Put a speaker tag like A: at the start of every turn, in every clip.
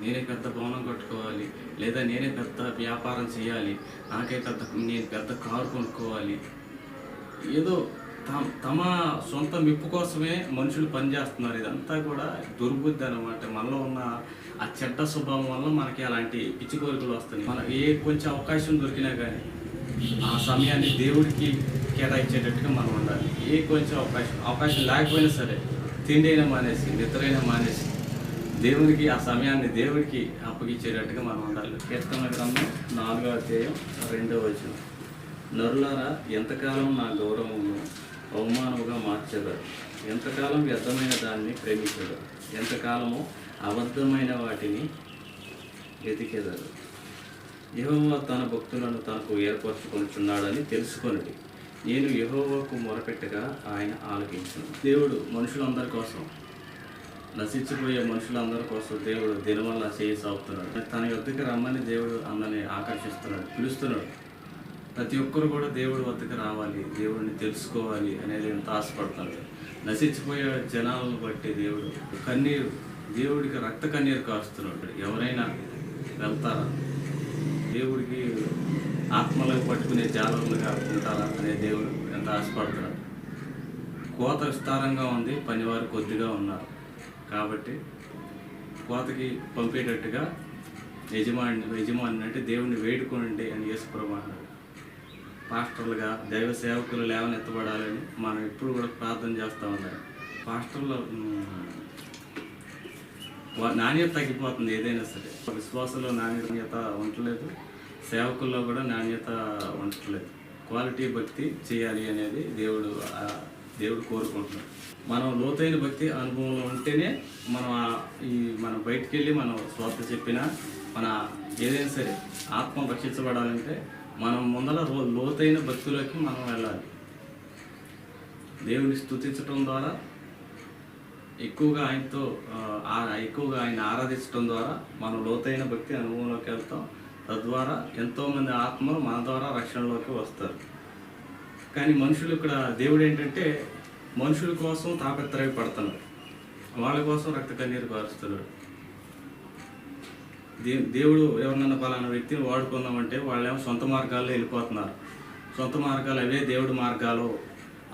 A: నేనే పెద్ద భవనం కట్టుకోవాలి, లేదా నేనే పెద్ద వ్యాపారం చేయాలి, నేను పెద్ద కారు కొనుక్కోవాలి. ఏదో తమ సొంత మెప్పు కోసమే మనుషులు పనిచేస్తున్నారు. ఇదంతా కూడా దుర్బుద్ధి అనమాట. మనలో ఉన్న ఆ చెడ్డ స్వభావం వల్ల మనకి అలాంటి పిచ్చి కోరికలు వస్తాయి. మనకి కొంచెం అవకాశం దొరికినా కానీ ఆ సమయాన్ని దేవుడికి కేటాయించేటట్టుగా మనం ఉండాలి. కొంచెం అవకాశం లేకపోయినా సరే తిండి అయినా మానేసి, నిద్రైనా మానేసి దేవునికి ఆ సమయాన్ని దేవుడికి అప్పగించేటట్టుగా మనం ఉండాలి. కీర్తన గ్రంథం 4వ అధ్యాయం 2వ వచనం. నరులారా, ఎంతకాలం నా గౌరవమును అవమానముగా మార్చెదరు, ఎంతకాలం వ్యర్థమైన దాన్ని ప్రేమించరు, ఎంతకాలము అబద్ధమైన వాటిని వెతికెదరు. యెహోవా తన భక్తులను తనకు ఏర్పరచుకొనుచున్నాడని తెలుసుకొనుడి. నేను యెహోవాకు మొరపెట్టగా ఆయన ఆలకించును. దేవుడు మనుషులందరి కోసం, నశించిపోయే మనుషులందరి కోసం దేవుడు దినవల్ల చేయి సాగుతున్నాడు. తన యొద్దకు రమ్మని దేవుడు అందరినీ ఆకర్షిస్తున్నాడు, పిలుస్తున్నాడు. ప్రతి ఒక్కరు కూడా దేవుడి వద్దకు రావాలి, దేవుడిని తెలుసుకోవాలి అనేది ఎంత ఆశపడుతున్నాడు. నశించిపోయే జనాలను బట్టి దేవుడికి రక్త కన్నీరు కారుస్తున్నాడు. ఎవరైనా వెళ్తారా? దేవుడికి ఆత్మలకు పట్టుకునే జాలరులుగా ఉంటారా అనే దేవుడు ఎంత ఆశపడుతున్నాడు. కోత విస్తారంగా ఉంది, పనివారు కొద్దిగా ఉన్నారు. కాబట్టి కోతకి పంపేటట్టుగా యజమాని అంటే దేవుడిని వేడుకోండి అని యేసుప్రభువు అన్నాడు. పాస్టర్లుగా దైవ సేవకులు లేవనెత్తబడాలని మనం ఎప్పుడు కూడా ప్రార్థన చేస్తూ ఉండాలి. పాస్టర్ల నాణ్యత తగ్గిపోతుంది. ఏదైనా సరే విశ్వాసంలో నాణ్యత ఉండట్లేదు, సేవకుల్లో కూడా నాణ్యత ఉండట్లేదు. క్వాలిటీ భక్తి చేయాలి అనేది దేవుడు కోరుకుంటున్నాడు. మనం లోతైన భక్తి అనుభవంలో ఉంటేనే మనం బయటికి వెళ్ళి మనం స్వార్థ చెప్పినా, మన ఏదైనా సరే ఆత్మ రక్షించబడాలంటే మనం ముందర లోతైన భక్తులకి మనం వెళ్ళాలి. దేవుని స్తుతించడం ద్వారా, ఎక్కువగా ఆయన ఆరాధించడం ద్వారా మనం లోతైన భక్తి అనుభవంలోకి వెళ్తాం. తద్వారా ఎంతోమంది ఆత్మలు మన ద్వారా రక్షణలోకి వస్తారు. కానీ మనుషులు ఇక్కడ దేవుడు ఏంటంటే మనుషుల కోసం తాపత్రయ పడుతున్నారు, వాళ్ళ కోసం రక్త కన్నీరు కారుస్తున్నాడు. దేవుడు ఎవరినన్నా పలానా వ్యక్తిని వాడుకున్నామంటే వాళ్ళేమో సొంత మార్గాల్లో వెళ్ళిపోతున్నారు. సొంత మార్గాలు అవే దేవుడి మార్గాలు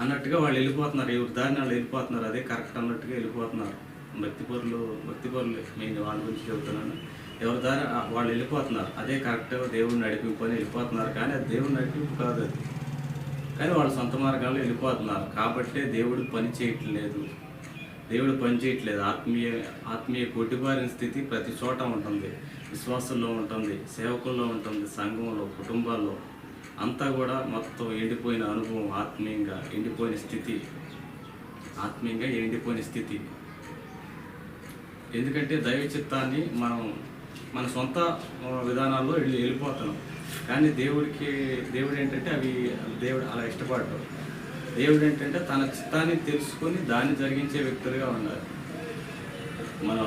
A: అన్నట్టుగా వాళ్ళు వెళ్ళిపోతున్నారు. ఎవరి దారిని వాళ్ళు వెళ్ళిపోతున్నారు, అదే కరెక్ట్ అన్నట్టుగా వెళ్ళిపోతున్నారు. భక్తిపరులు నేను వాళ్ళ గురించి చెబుతున్నాను. ఎవరి దారి వాళ్ళు వెళ్ళిపోతున్నారు, అదే కరెక్ట్, దేవుడిని నడిపింపు అని వెళ్ళిపోతున్నారు. కానీ అది దేవుడి నడిపింపు కాదు, అది కానీ వాళ్ళు సొంత మార్గాల్లో వెళ్ళిపోతున్నారు. కాబట్టే దేవుడు పని చేయట్లేదు. ఆత్మీయ కొట్టిబారిన స్థితి ప్రతి చోట ఉంటుంది. విశ్వాసంలో ఉంటుంది, సేవకుల్లో ఉంటుంది, సంఘంలో, కుటుంబాల్లో అంతా కూడా మొత్తం ఎండిపోయిన అనుభవం, ఆత్మీయంగా ఎండిపోయిన స్థితి. ఎందుకంటే దైవ చిత్తాన్ని మనం మన సొంత విధానాల్లో వెళ్ళిపోతున్నాం. కానీ దేవుడు ఏంటంటే దేవుడు అలా ఇష్టపడ్డాడు. దేవుడు ఏంటంటే తన చిత్తాన్ని తెలుసుకొని దాన్ని జరిగించే వ్యక్తులుగా ఉండాలి. మన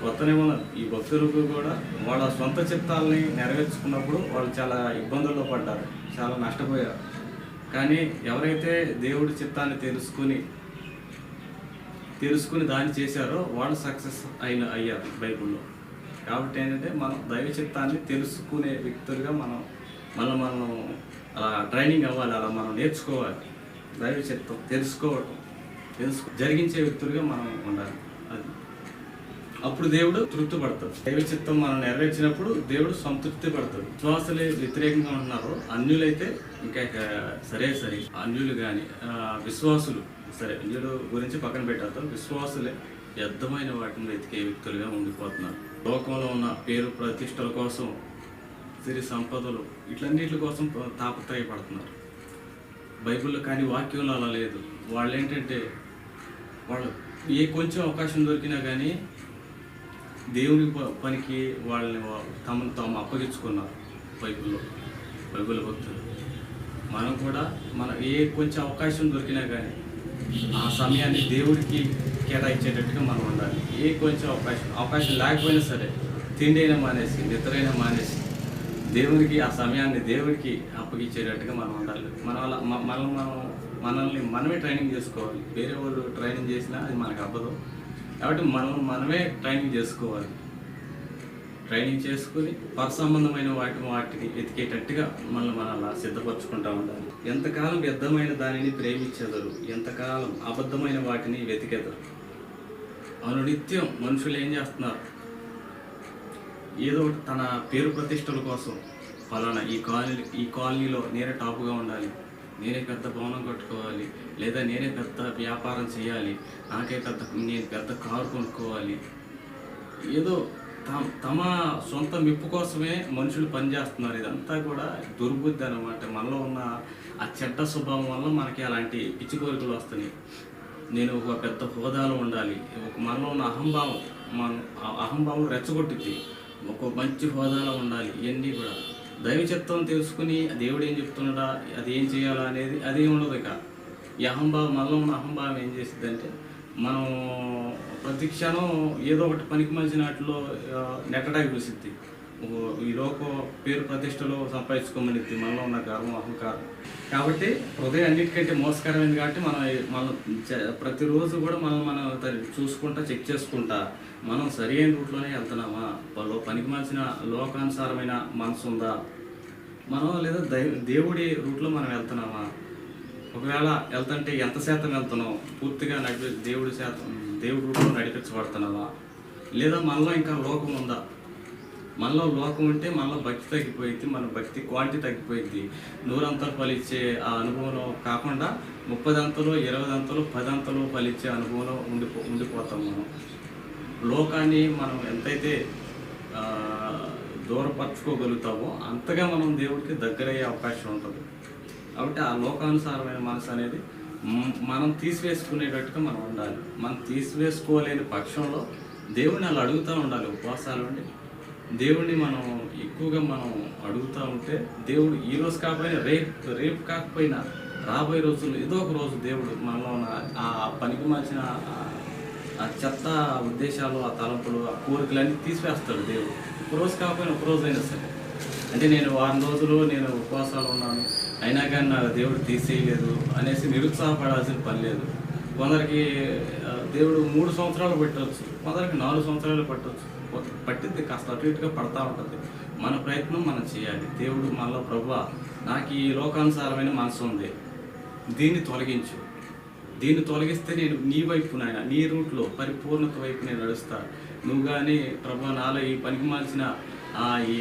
A: కొత్త నిబంధన ఈ భక్తులకు కూడా వాళ్ళ సొంత చిత్తాలని నెరవేర్చుకున్నప్పుడు వాళ్ళు చాలా ఇబ్బందుల్లో పడ్డారు, చాలా నష్టపోయారు. కానీ ఎవరైతే దేవుడి చిత్తాన్ని తెలుసుకుని దాన్ని చేశారో వాళ్ళు సక్సెస్ అయ్యారు బైబిల్లో. కాబట్టి ఏంటంటే మనం దైవ చిత్తాన్ని తెలుసుకునే వ్యక్తులుగా మనం అలా ట్రైనింగ్ అవ్వాలి, అలా మనం నేర్చుకోవాలి. దైవ చిత్తం జరిగించే వ్యక్తులుగా మనం ఉండాలి. అది అప్పుడు దేవుడు తృప్తి పడతాడు. దైవ చిత్తం మనం నెరవేర్చినప్పుడు దేవుడు సంతృప్తి పడతాడు. విశ్వాసులే వ్యతిరేకంగా ఉంటున్నారు, అన్యులైతే ఇంకా సరే అన్యులు కానీ విశ్వాసులు సరే, అన్యుల గురించి పక్కన పెట్టేద్దాం. విశ్వాసులే వ్యర్థమైన వాటిని వెతికే వ్యక్తులుగా ఉండిపోతున్నారు. లోకంలో ఉన్న పేరు ప్రతిష్టల కోసం, సిరి సంపదలు, ఇట్లన్నిటి కోసం తాపత్రయపడుతున్నారు. బైబిల్లో కానీ వాక్యంలో అలా లేదు. వాళ్ళు ఏంటంటే వాళ్ళు కొంచెం అవకాశం దొరికినా కానీ దేవుని పనికి వాళ్ళని తమను తాము అప్పగించుకున్నారు. బైబిల్ భక్తులు మనం కూడా కొంచెం అవకాశం దొరికినా కానీ ఆ సమయాన్ని దేవుడికి కేటాయించేటట్టుగా మనం ఉండాలి. కొంచెం అవకాశం లేకపోయినా సరే తిండి అయినా మానేసి, నిద్రైనా మానేసి దేవుడికి ఆ సమయాన్ని దేవుడికి అప్పగించేటట్టుగా మనం ఉండాలి. మనల్ని మనమే ట్రైనింగ్ చేసుకోవాలి. వేరే వాళ్ళు ట్రైనింగ్ చేసినా అది మనకు అవ్వదు. కాబట్టి మనమే ట్రైనింగ్ చేసుకోవాలి. ట్రైనింగ్ చేసుకుని పరసంబంధమైన వాటిని వెతికేటట్టుగా మనల్ని మనం అలా సిద్ధపరచుకుంటూ ఉండాలి. ఎంతకాలం వ్యర్థమైన దానిని ప్రేమించెదరు, ఎంతకాలం అబద్ధమైన వాటిని వెతికెదరు. అనునిత్యం మనుషులు ఏం చేస్తున్నారు? ఏదో ఒకటి తన పేరు ప్రతిష్టల కోసం, ఫలానా ఈ కాలనీలో నేనే టాపుగా ఉండాలి, నేనే పెద్ద భవనం కట్టుకోవాలి, లేదా నేనే పెద్ద వ్యాపారం చేయాలి, నేను పెద్ద కారు కొనుక్కోవాలి. ఏదో తమ సొంత మెప్పు కోసమే మనుషులు పనిచేస్తున్నారు. ఇదంతా కూడా దుర్బుద్ధి అన్నమాట. మనలో ఉన్న ఆ చెడ్డ స్వభావం వల్ల మనకి అలాంటి పిచ్చి కోరికలు వస్తున్నాయి. నేను ఒక పెద్ద హోదాలో ఉండాలి, మనలో ఉన్న అహంభావం రెచ్చగొట్టింది. ఒక మంచి హోదాలో ఉండాలి. ఇవన్నీ కూడా దైవ చిత్తం తెలుసుకుని దేవుడు ఏం చెప్తున్నాడా, అది ఏం చేయాలా అనేది అదే ఉండదు. ఇక ఈ మనలో ఉన్న అహంభావం ఏం చేస్తుంది అంటే, మనం ప్రతి క్షణం ఏదో ఒకటి పనికి మలిచిన వాటిలో నెట్టడానికి చూసిద్ది. ఈ పేరు ప్రతిష్టలో సంపాదించుకోమనిద్ది మనలో ఉన్న గర్వం, అహంకారం. కాబట్టి హృదయం అన్నిటికంటే మోసకరమైంది. కాబట్టి మనం ప్రతిరోజు కూడా మనం చూసుకుంటా, చెక్ చేసుకుంటా మనం సరి అయిన రూట్లోనే వెళ్తున్నామా, పనికి మలిసిన లోకానుసారమైన మనసు ఉందా, మనం లేదా దేవుడి రూట్లో మనం వెళ్తున్నామా. ఒకవేళ వెళ్తుంటే ఎంత శాతం వెళ్తున్నాం, పూర్తిగా దేవుడి రూట్లో నడిపించబడుతున్నావా, లేదా మనలో ఇంకా లోకం ఉందా. మనలో లోకం ఉంటే మనలో భక్తి తగ్గిపోయింది, మన భక్తి క్వాలిటీ తగ్గిపోయింది. 100 అంతలు ఫలించే ఆ అనుభవంలో కాకుండా 30 అంతలు, 20 అంతలు, 10 అంతలు ఫలించే అనుభవంలో ఉండిపోతాం. మనం లోకాన్ని మనం ఎంతైతే దూరపరచుకోగలుగుతామో అంతగా మనం దేవుడికి దగ్గరయ్యే అవకాశం ఉంటుంది. కాబట్టి ఆ లోకానుసారమైన మనసు అనేది మనం తీసివేసుకునేటట్టుగా మనం ఉండాలి. మనం తీసివేసుకోలేని పక్షంలో దేవుడిని అలా అడుగుతూ ఉండాలి. ఉపవాసాలు ఉండి దేవుడిని మనం ఎక్కువగా అడుగుతూ ఉంటే దేవుడు ఈరోజు కాకపోయినా రేపు కాకపోయినా రాబోయే రోజుల్లో ఏదో ఒక రోజు దేవుడు మనలో ఉన్న ఆ పనికి మార్చిన ఆ చెత్త ఉద్దేశాలు, ఆ తలంపులు, ఆ కోరికలన్నీ తీసివేస్తాడు దేవుడు. ఒక రోజు కాకపోయినా ఒక రోజు అయినా సరే. అంటే నేను 4 రోజులు నేను ఉపవాసాలు ఉన్నాను అయినా కానీ నాకు దేవుడు తీసేయలేదు అనేసి నిరుత్సాహపడాల్సిన పని లేదు. కొందరికి దేవుడు 3 సంవత్సరాలు పెట్టవచ్చు, కొందరికి 4 సంవత్సరాలు పట్టిద్ది. కాస్త అటు ఇటుగా పడతా ఉంటుంది. మన ప్రయత్నం మనం చేయాలి. దేవుడు మనలో, ప్రభువా నాకు ఈ లోకానుసారమైన మనసు ఉంది, దీన్ని తొలగించు, దీన్ని తొలగిస్తే నేను నీ వైపు నాయన, నీ రూట్లో పరిపూర్ణత వైపు నేను నడుస్తా. నువ్వు కానీ ప్రభువా నాలో ఈ పనికి మాల్సిన ఈ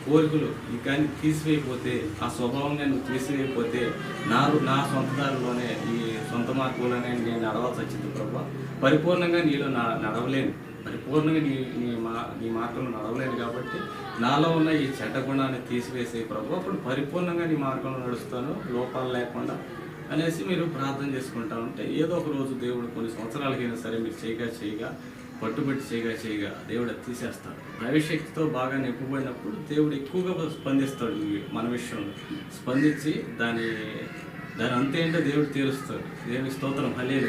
A: కోరికలు కానీ తీసివేయకపోతే, ఆ స్వభావంగా నువ్వు తీసివేయకపోతే నా సొంత దారిలోనే, ఈ సొంత మార్గంలోనే నేను నడవాల్సి వచ్చింది ప్రభువా. పరిపూర్ణంగా నీలో నడవలేను, పరిపూర్ణంగా నీ మార్గంలో నడవలేను. కాబట్టి నాలో ఉన్న ఈ చెడ్డ గుణాన్ని తీసివేసే ప్రభు, అప్పుడు పరిపూర్ణంగా నీ మార్గంలో నడుస్తాను లోపాలు లేకుండా అనేసి మీరు ప్రార్థన చేసుకుంటా ఉంటే ఏదో ఒక రోజు దేవుడు కొన్ని సంవత్సరాలకైనా సరే మీరు చేయగా పట్టుబట్టి చేయగా దేవుడు అది తీసేస్తాడు. దైవశక్తితో బాగా నింపబడినప్పుడు దేవుడు ఎక్కువగా స్పందిస్తాడు మన విషయంలో. స్పందించి దాని అంతేంటో దేవుడు తీరుస్తాడు. దేవుని స్తోత్రం. హల్లెలూయా.